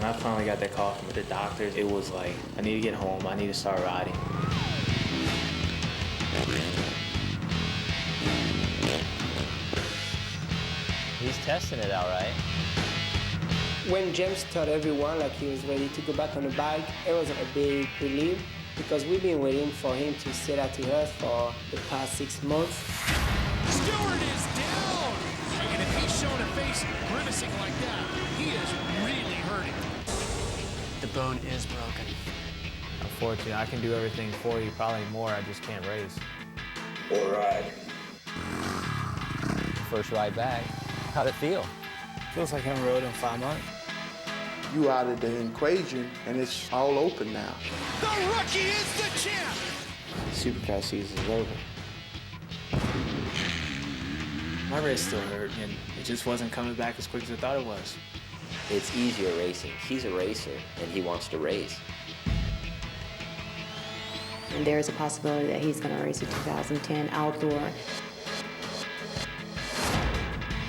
I finally got that call from the doctors, it was like, I need to get home, I need to start riding. He's testing it out, right? When James told everyone like he was ready to go back on the bike, it was a big relief because we've been waiting for him to say that to us for the past 6 months. Stewart is down! And if he's showing a face grimacing like that, he is really hurting. The bone is broken. Unfortunately, I can do everything for you, probably more, I just can't race. Or ride. First ride back, how'd it feel? Feels like I haven't rode in 5 months. You out of the equation, and it's all open now. The rookie is the champ! Supercross season is over. My wrist still hurt, and it just wasn't coming back as quick as I thought it was. It's easier racing. He's a racer, and he wants to race. And there's a possibility that he's going to race a 2010 outdoor.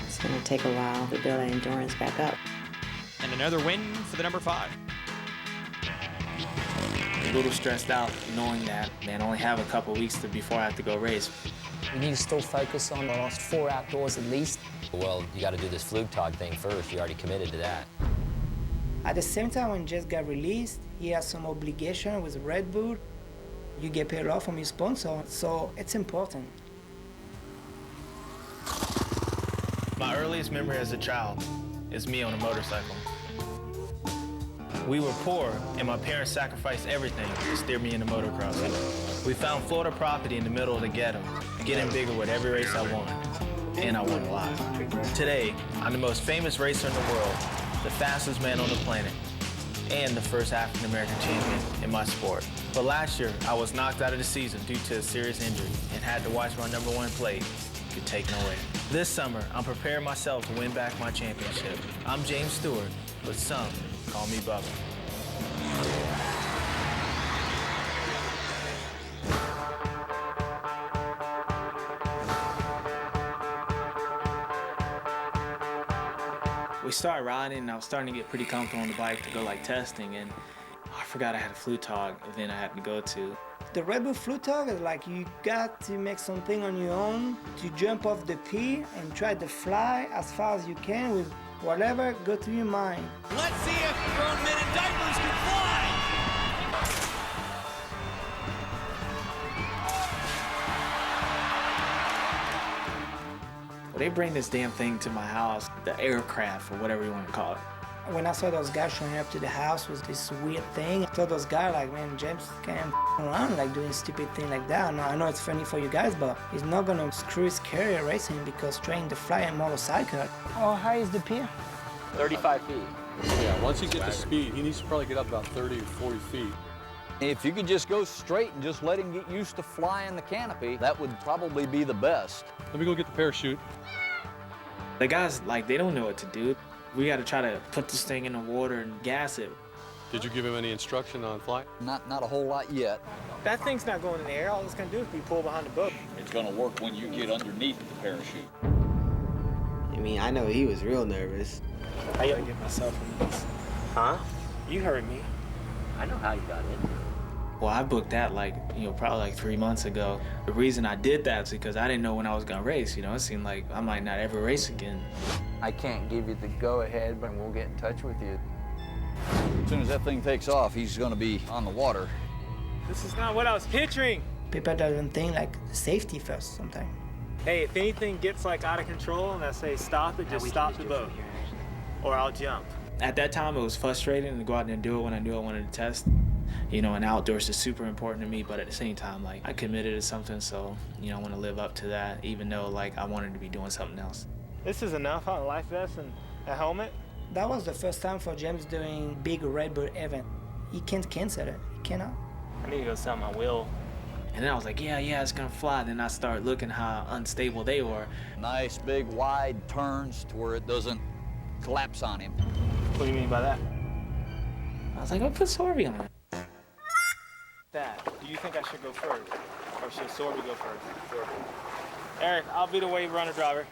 It's going to take a while to build that endurance back up. And another win for the number 5. A little stressed out knowing that, man, I only have a couple weeks before I have to go race. We need to still focus on the last 4 outdoors at least. Well, you got to do this Flugtag thing first. You already committed to that. At the same time, when Jess got released, he has some obligation with Red Bull. You get paid a lot from your sponsor, so it's important. My earliest memory as a child is me on a motorcycle. We were poor, and my parents sacrificed everything to steer me into motocross. We found Florida property in the middle of the ghetto, getting bigger with every race I won, and I won a lot. Today, I'm the most famous racer in the world, the fastest man on the planet, and the first African-American champion in my sport. But last year, I was knocked out of the season due to a serious injury and had to watch my #1 plate get taken away. This summer, I'm preparing myself to win back my championship. I'm James Stewart, but some call me Bubba. We started riding, and I was starting to get pretty comfortable on the bike to go like testing, and I forgot I had a Flugtag event I had to go to. The Red Bull Flugtag is like you got to make something on your own to jump off the P and try to fly as far as you can with whatever go through your mind. Let's see if grown men in diapers can fly! Well, they bring this damn thing to my house, the aircraft or whatever you want to call it. When I saw those guys showing up to the house with this weird thing, I thought those guys like, man, James can't around like doing stupid thing like that. I know it's funny for you guys, but he's not gonna screw his career racing because trying to fly a motorcycle. How high is the pier? 35 feet. Yeah, once you get to speed, he needs to probably get up about 30 or 40 feet. If you could just go straight and just let him get used to flying the canopy, that would probably be the best. Let me go get the parachute. The guys, like, they don't know what to do. We got to try to put this thing in the water and gas it. Did you give him any instruction on flight? Not a whole lot yet. That thing's not going in the air. All it's gonna do is be pulled behind the boat. It's gonna work when you get underneath the parachute. I mean, I know he was real nervous. I gotta get myself in this. Huh? You heard me. I know how you got in. Well, I booked that probably like 3 months ago. The reason I did that is because I didn't know when I was gonna race. It seemed like I might not ever race again. I can't give you the go-ahead, but we'll get in touch with you. As soon as that thing takes off, he's going to be on the water. This is not what I was picturing. People don't think like safety first sometimes. Hey, if anything gets like out of control and I say stop it, just stop the boat. Or I'll jump. At that time, it was frustrating to go out there and do it when I knew I wanted to test. And outdoors is super important to me, but at the same time, like, I committed to something, so, I want to live up to that, even though, like, I wanted to be doing something else. This is enough, huh? A life vest and a helmet. That was the first time for James doing big Red Bull event. He can't cancel it. He cannot. I need to go sell my wheel. And then I was like, yeah, it's gonna fly. Then I started looking how unstable they were. Nice, big, wide turns to where it doesn't collapse on him. What do you mean by that? I was like, I'll put Sorby on it. That. Do you think I should go first? Or should Sorby go first? Eric, I'll be the wave runner driver.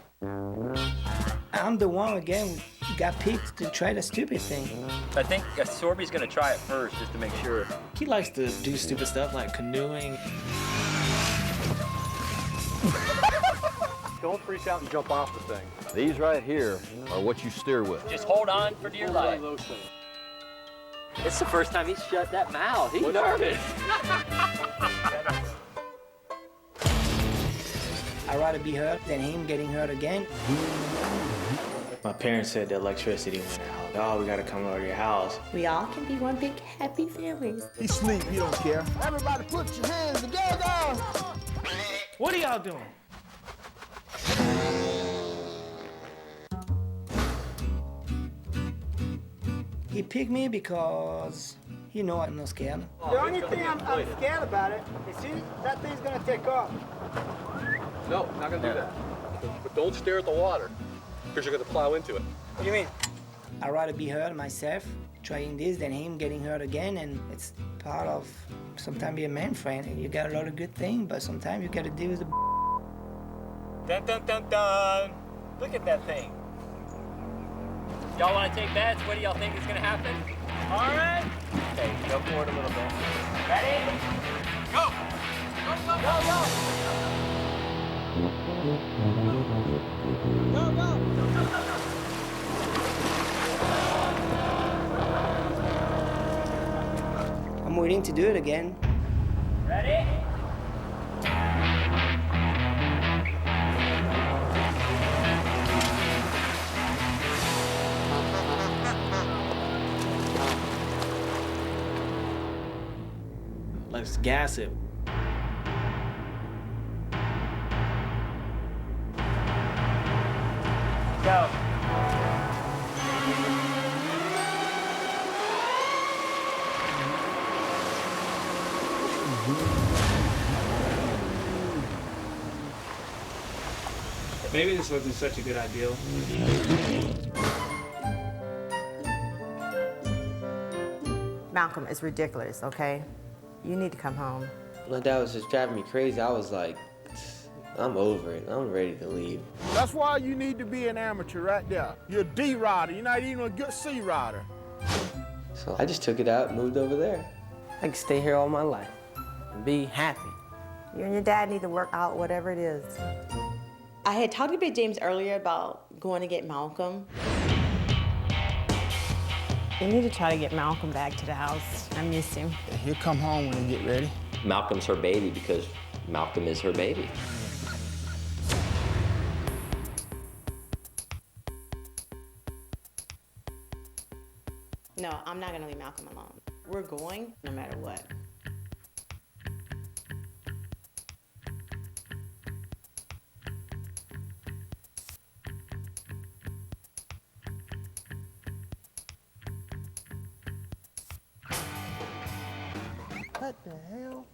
I'm the one again got picked to try the stupid thing. I think Sorby's gonna try it first just to make sure. He likes to do stupid stuff like canoeing. Don't freak out and jump off the thing. These right here are what you steer with. Just hold on for dear life. Those things. It's the first time he's shut that mouth. He's nervous. I'd rather be hurt than him getting hurt again. My parents said the electricity went out. Oh, we gotta come over to your house. We all can be one big happy family. He sleep, you don't care. Everybody put your hands together. What are y'all doing? He picked me because he know I'm not scared. The only thing I'm scared about it is that thing's gonna take off. No, not gonna do that. But don't stare at the water, because you're gonna plow into it. What do you mean? I'd rather be hurt myself trying this than him getting hurt again, and it's part of sometimes be a man friend. You got a lot of good things, but sometimes you gotta deal with the Dun dun dun dun. Look at that thing. Y'all want to take bets? What do y'all think is gonna happen? All right. Okay, go forward a little bit. Ready? Go. Go, go, go. Go, go. I'm waiting to do it again. Ready? Let's gas it. Go. Maybe this wasn't such a good idea. Malcolm, it's ridiculous, okay? You need to come home. My dad was just driving me crazy. I was like, I'm over it. I'm ready to leave. That's why you need to be an amateur right there. You're a D rider. You're not even a good C rider. So I just took it out and moved over there. I can stay here all my life and be happy. You and your dad need to work out whatever it is. I had talked to Big James earlier about going to get Malcolm. You need to try to get Malcolm back to the house. I miss him. He'll come home when he get ready. Malcolm's her baby because Malcolm is her baby. No, I'm not gonna leave Malcolm alone. We're going no matter what. What the hell?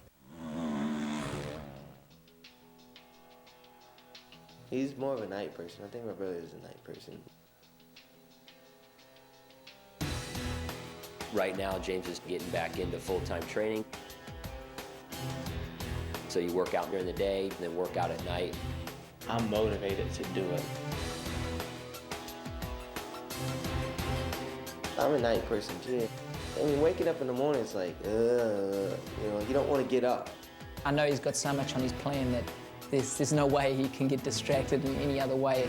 He's more of a night person. I think my brother is a night person. Right now, James is getting back into full-time training. So you work out during the day, then work out at night. I'm motivated to do it. I'm a night person too. I mean, waking up in the morning, it's like, you don't want to get up. I know he's got so much on his plan that there's no way he can get distracted in any other way.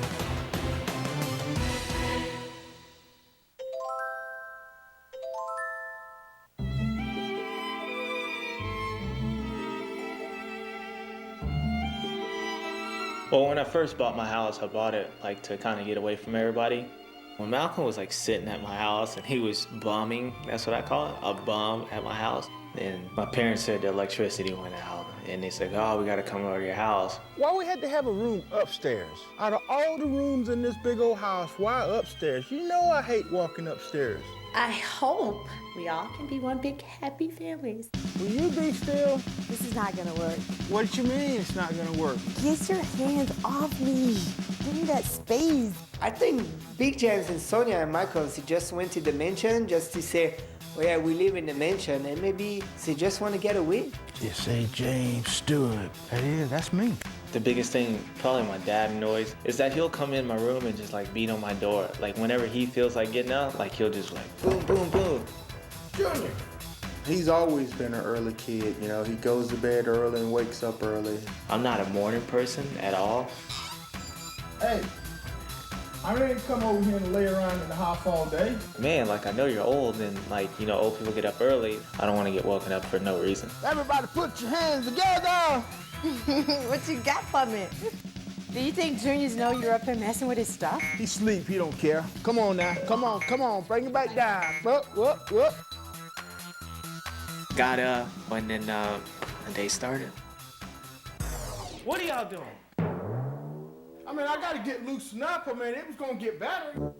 Well, when I first bought my house, I bought it like to kind of get away from everybody. When Malcolm was like sitting at my house and he was bumming, that's what I call it, a bum at my house. And my parents said the electricity went out and they said, oh, we gotta come over to your house. Why we had to have a room upstairs? Out of all the rooms in this big old house, why upstairs? You know I hate walking upstairs. I hope we all can be one big happy family. Will you be still? This is not gonna work. What you mean it's not gonna work? Get your hands off me. Give me that space. I think Big James and Sonia and Michael, they just went to the mansion just to say, oh yeah, we live in the mansion, and maybe they just want to get away. Just say James Stewart. That's me. The biggest thing, probably my dad annoys, is that he'll come in my room and just like beat on my door. Like whenever he feels like getting up, like he'll just like boom, boom, boom. Junior! He's always been an early kid, you know. He goes to bed early and wakes up early. I'm not a morning person at all. Hey, I didn't come over here and lay around in the house all day. Man, like I know you're old and like, you know, old people get up early. I don't want to get woken up for no reason. Everybody put your hands together! What you got for me? Do you think Juniors know you're up here messing with his stuff? He sleep, he don't care. Come on now, come on, bring it back down. Whoop. Got up and then the day started. What are y'all doing? I mean, I gotta get loosened up. I mean, it was gonna get better.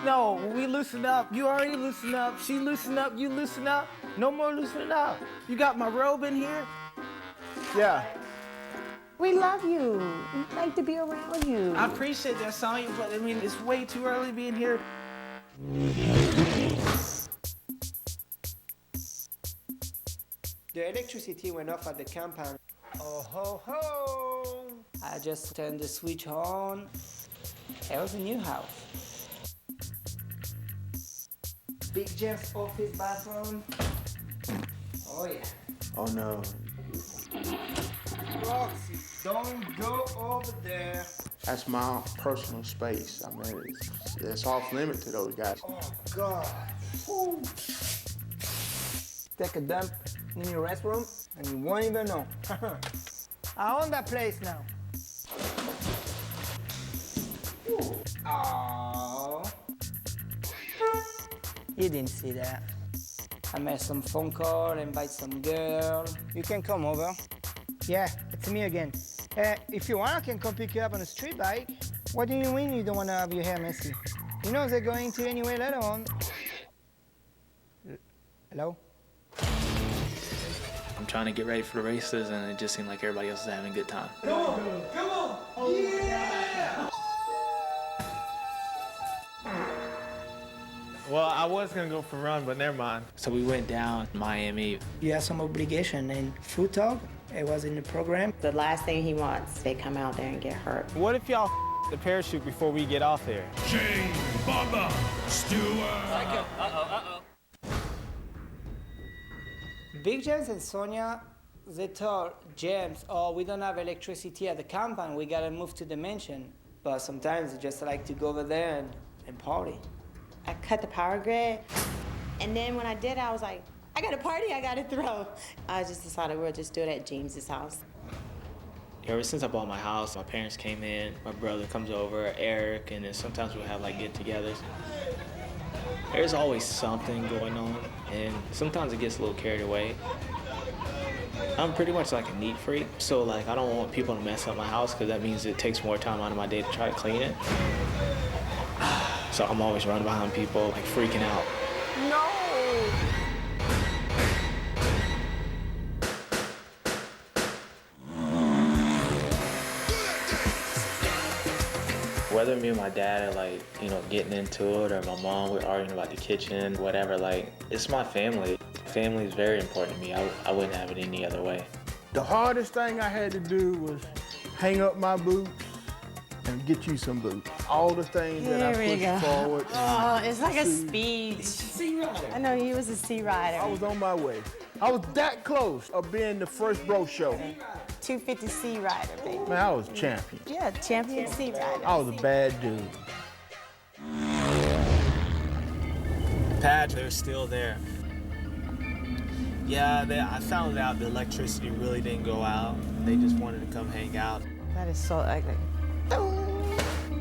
No, we loosen up. You already loosened up. She loosened up. You loosen up. No more loosening up. You got my robe in here? Yeah. We love you. We like to be around you. I appreciate that, Sonya, but I mean, it's way too early being here. The electricity went off at the compound. Oh ho ho! I just turned the switch on. It was a new house. Big Jeff's office bathroom. Oh yeah. Oh no. Roxy, don't go over there. That's my personal space. I mean, it's off limit to those guys. Oh God. Woo. Take a dump in your restroom and you won't even know. I own that place now. Oh. You didn't see that. I made some phone call, invite some girl. You can come over. Yeah, it's me again. If you want, I can come pick you up on a street bike. What do you mean you don't want to have your hair messy? You know they're going to anyway later on. Hello? I'm trying to get ready for the races and it just seemed like everybody else is having a good time. Come on! Yeah! Well, I was gonna go for a run, but never mind. So we went down Miami. You have some obligation and food talk. It was in the program. The last thing he wants, they come out there and get hurt. What if y'all the parachute before we get off there? Jay, Bubba, Stewart. Big James and Sonia, they told James, oh, we don't have electricity at the compound. We gotta move to the mansion. But sometimes they just like to go over there and party. I cut the power grid, and then when I did, I was like, I got a party I gotta throw. I just decided we'll just do it at James's house. Ever since I bought my house, my parents came in, my brother comes over, Eric, and then sometimes we'll have like get-togethers. There's always something going on, and sometimes it gets a little carried away. I'm pretty much like a neat freak, so like I don't want people to mess up my house because that means it takes more time out of my day to try to clean it. So I'm always running behind people, like freaking out. No! Whether me and my dad are like, you know, getting into it or my mom, we're arguing about the kitchen, whatever, like, it's my family. Family is very important to me. I wouldn't have it any other way. The hardest thing I had to do was hang up my boots and get you some boots. All the things that I pushed forward. Oh, it's like a speech. I know he was a sea rider. I was on my way. I was that close of being the first bro show. 250 sea rider, baby. Man, I was champion. Yeah, champion sea rider. I was a bad dude. Patch, they're still there. Yeah, I found out the electricity really didn't go out. They just wanted to come hang out. That is so ugly.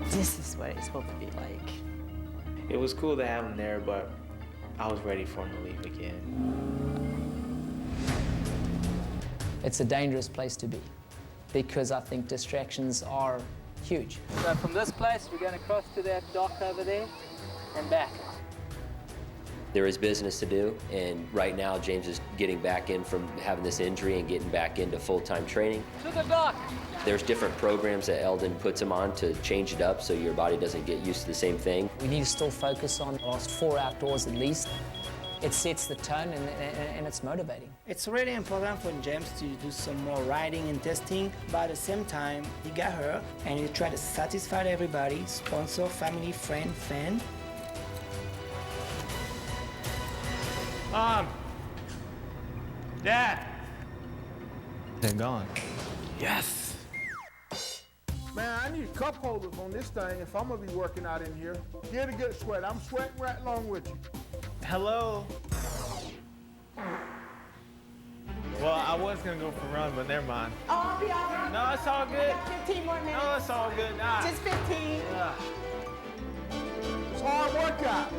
This is what it's supposed to be like. It was cool to have him there, but I was ready for him to leave again. It's a dangerous place to be because I think distractions are huge. So from this place, we're going to cross to that dock over there and back. There is business to do, and right now James is getting back in from having this injury and getting back into full-time training. To the dock! There's different programs that Eldon puts him on to change it up so your body doesn't get used to the same thing. We need to still focus on the last 4 outdoors at least. it sets the tone and it's motivating. It's really important for James to do some more riding and testing, but at the same time, he got hurt and he tried to satisfy everybody, sponsor, family, friend, fan. Mom! Dad! They're gone. Yes! Man, I need cup holders on this thing if I'm gonna be working out in here. Get a good sweat. I'm sweating right along with you. Hello? Well, I was gonna go for a run, but never mind. Oh, I'll be all right. No, it's all good. I got 15 more minutes. No, it's all good. Nah. Just 15. Yeah. It's a hard workout.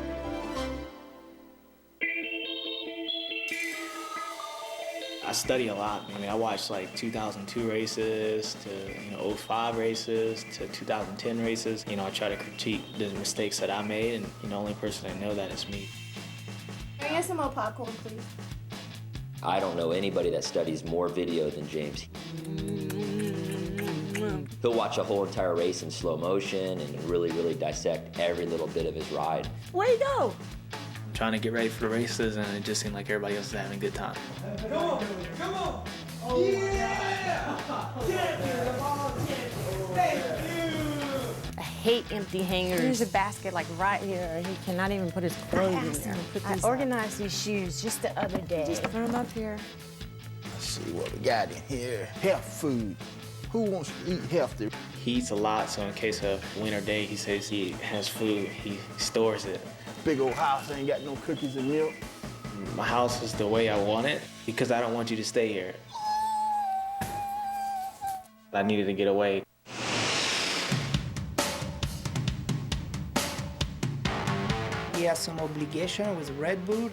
I study a lot. I mean, I watched like 2002 races to 05 races to 2010 races. I try to critique the mistakes that I made, and the only person I know that is me. Can I get some more popcorn, please? I don't know anybody that studies more video than James. He'll watch a whole entire race in slow motion and really, really dissect every little bit of his ride. Where'd he go? Trying to get ready for the races, and it just seemed like everybody else was having a good time. Come on! Come on! Oh, yeah! I hate empty hangers. There's a basket like right here. He cannot even put his clothes in there. I organized these shoes just the other day. Just put them up here. Let's see what we got in here. Health food. Who wants to eat healthy? He eats a lot, so in case of winter day, he says he has food, he stores it. Big old house ain't got no cookies and milk. My house is the way I want it because I don't want you to stay here. I needed to get away. He has some obligation with Red Bull.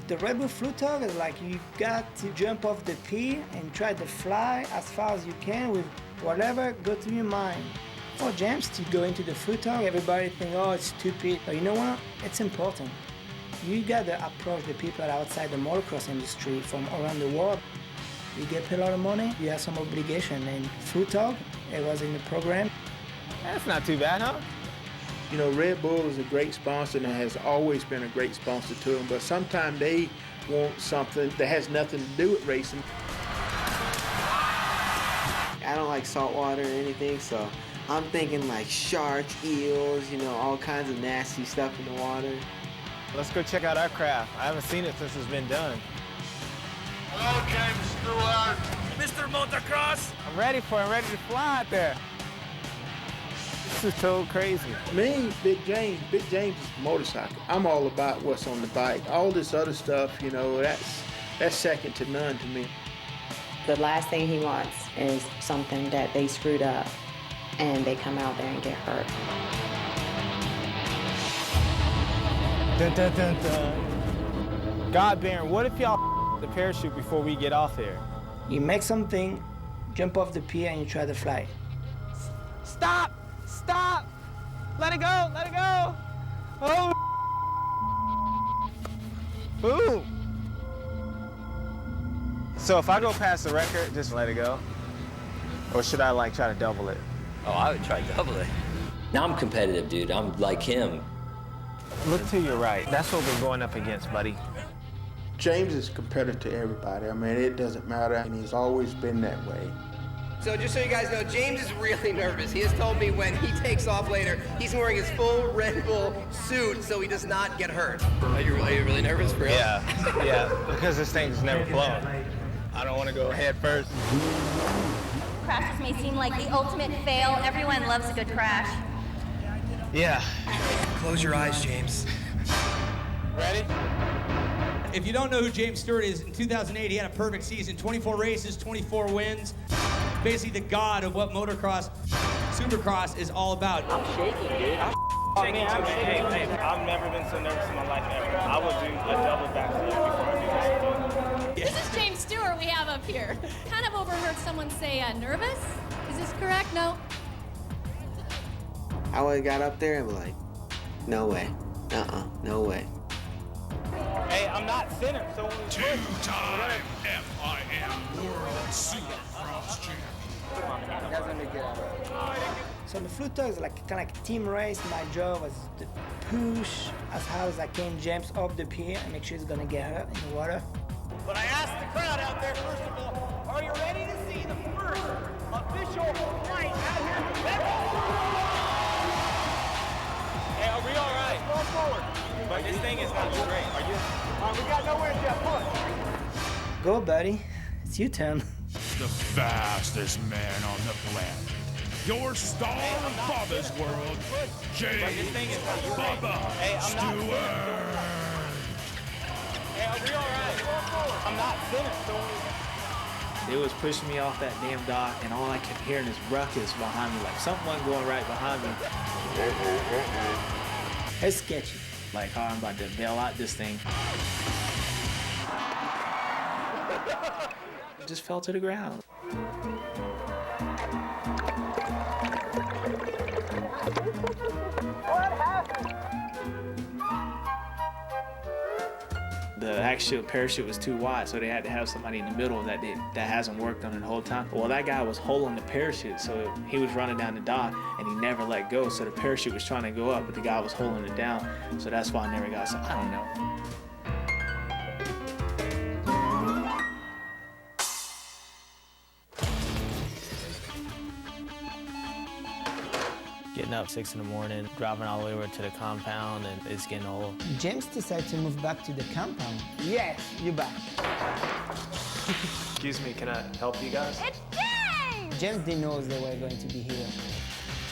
The Red Bull Flu Talk is like you got to jump off the P and try to fly as far as you can with whatever go through your mind. For James to go into the Flu Talk, everybody think, oh, it's stupid. But you know what? It's important. You gotta approach the people outside the motocross industry from around the world. You get paid a lot of money, you have some obligation. And Flu Talk, it was in the program. That's not too bad, huh? Red Bull is a great sponsor and has always been a great sponsor to them, but sometimes they want something that has nothing to do with racing. I don't like salt water or anything, so I'm thinking like sharks, eels, all kinds of nasty stuff in the water. Let's go check out our craft. I haven't seen it since it's been done. Hello, James Stewart. Mr. Motocross! I'm ready to fly out there. This is so crazy. Me, Big James is motorcycle. I'm all about what's on the bike. All this other stuff, that's second to none to me. The last thing he wants is something that they screwed up and they come out there and get hurt. Dun, dun, dun, dun. God, Baron, what if y'all the parachute before we get off here? You make something, jump off the pier and you try to fly. Stop! Stop! Let it go! Let it go! Oh! Boom! So if I go past the record, just let it go? Or should I try to double it? Oh, I would try double it. Now I'm competitive, dude. I'm like him. Look to your right. That's what we're going up against, buddy. James is competitive to everybody. I mean, it doesn't matter, and he's always been that way. So just so you guys know, James is really nervous. He has told me when he takes off later, he's wearing his full Red Bull suit so he does not get hurt. Are you really nervous, for real? Yeah, because this thing's never flown. I don't want to go head first. Crashes may seem like the ultimate fail. Everyone loves a good crash. Yeah. Close your eyes, James. Ready? If you don't know who James Stewart is, in 2008 he had a perfect season, 24 races, 24 wins. Basically the god of what motocross, supercross is all about. I'm shaking, dude. Hey, I've never been so nervous in my life ever. I would do a double backflip before I do this. This is James Stewart we have up here. Kind of overheard someone say nervous. Is this correct? No? I would have got up there and be like, no way. No way. Hey, I'm not center, so when we Two-time FIM World Supercross Champion. So the flute talk is like kind of like a team race. My job was to push as hard as I can James up the pier and make sure he's gonna get hurt in the water. But I asked the crowd out there, first of all, are you ready to see the first official flight out here in the middle? Hey, are we all right? Go forward. But this thing is not straight. Are you? All right, we got nowhere to push. Go, buddy. It's your turn. The fastest man on the planet. Your star of Bubba's world, James Bubba Stewart. Hey, are we all right? Go forward. I'm not finished, don't we? It was pushing me off that damn dock, and all I kept hearing is ruckus behind me, like something wasn't going right behind me. It's sketchy. Like, oh, I'm about to bail out this thing. It just fell to the ground. What happened? The actual parachute was too wide, so they had to have somebody in the middle that hasn't worked on it the whole time. Well, that guy was holding the parachute, so he was running down the dock, and he never let go, so the parachute was trying to go up, but the guy was holding it down, so that's why I never got some. I don't know. Getting up 6 in the morning, driving all the way over to the compound, and it's getting old. James decided to move back to the compound. Yes, you're back. Excuse me, can I help you guys? It's James! James didn't know they were going to be here.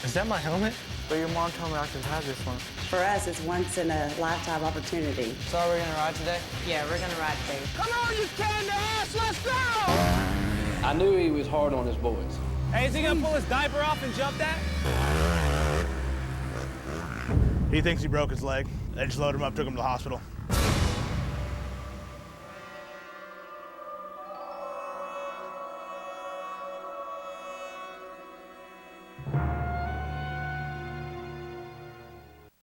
Is that my helmet? But your mom told me I could have this one. For us, it's once in a lifetime opportunity. So are we gonna ride today? Yeah, we're gonna ride today. Come on, you candy ass, let's go! I knew he was hard on his boys. Hey, is he gonna pull his diaper off and jump that? He thinks he broke his leg. They just loaded him up, took him to the hospital.